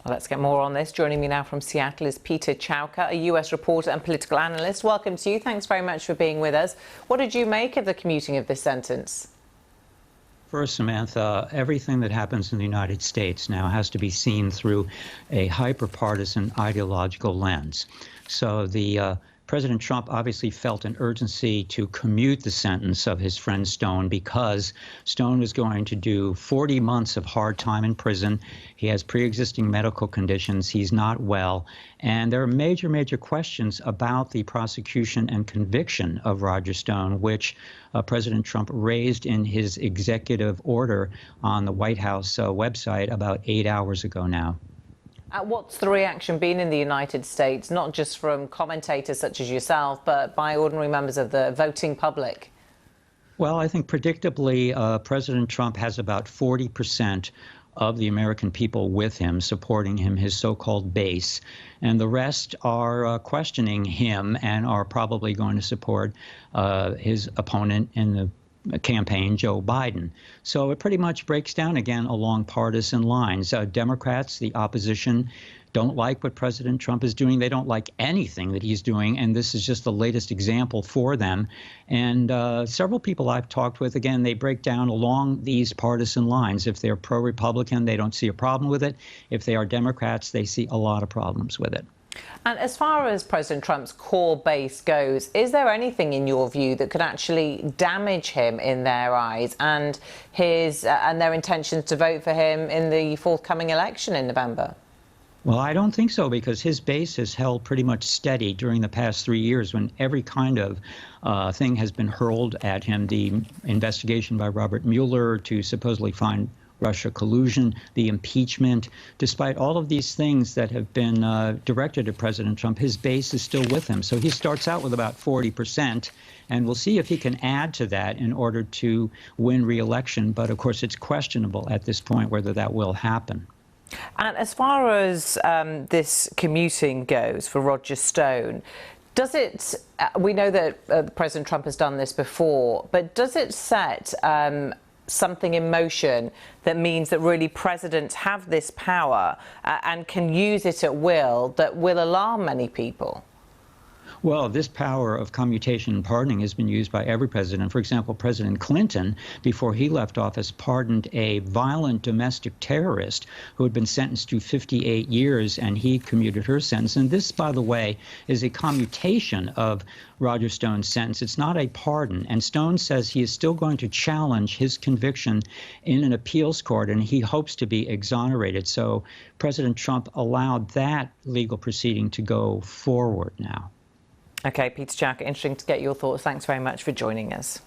Well, let's get more on this. Joining me now from Seattle is Peter Chowka, a US reporter and political analyst. Welcome to you. Thanks very much for being with us. What did you make of the commuting of this sentence? First, Samantha, everything that happens in the United States now has to be seen through a hyper-partisan ideological lens. So President Trump obviously felt an urgency to commute the sentence of his friend Stone because Stone was going to do 40 months of hard time in prison. He has pre-existing medical conditions. He's not well. And there are major, major questions about the prosecution and conviction of Roger Stone, which President Trump raised in his executive order on the White House website about 8 hours ago now. What's the reaction been in the United States, not just from commentators such as yourself, but by ordinary members of the voting public? Well, I think predictably, President Trump has about 40% of the American people with him, supporting him, his so-called base. And the rest are questioning him and are probably going to support his opponent in the campaign, Joe Biden. So it pretty much breaks down again along partisan lines. Democrats, the opposition, don't like what President Trump is doing. They don't like anything that he's doing, and this is just the latest example for them. And several people I've talked with, again, they break down along these partisan lines. If they're pro-Republican, they don't see a problem with it. If they are Democrats, they see a lot of problems with it. And as far as President Trump's core base goes, is there anything in your view that could actually damage him in their eyes and their intentions to vote for him in the forthcoming election in November? Well, I don't think so, because his base has held pretty much steady during the past 3 years when every kind of thing has been hurled at him. The investigation by Robert Mueller to supposedly find Russia collusion, the impeachment. Despite all of these things that have been directed at President Trump, his base is still with him. So he starts out with about 40%, and we'll see if he can add to that in order to win re-election. But of course, it's questionable at this point whether that will happen. And as far as this commuting goes for Roger Stone, does it, we know that President Trump has done this before, but does it set something in motion that means that really presidents have this power and can use it at will that will alarm many people? Well, this power of commutation and pardoning has been used by every president. For example, President Clinton, before he left office, pardoned a violent domestic terrorist who had been sentenced to 58 years, and he commuted her sentence. And this, by the way, is a commutation of Roger Stone's sentence. It's not a pardon. And Stone says he is still going to challenge his conviction in an appeals court, and he hopes to be exonerated. So President Trump allowed that legal proceeding to go forward now. Okay, Peter Chowka, interesting to get your thoughts. Thanks very much for joining us.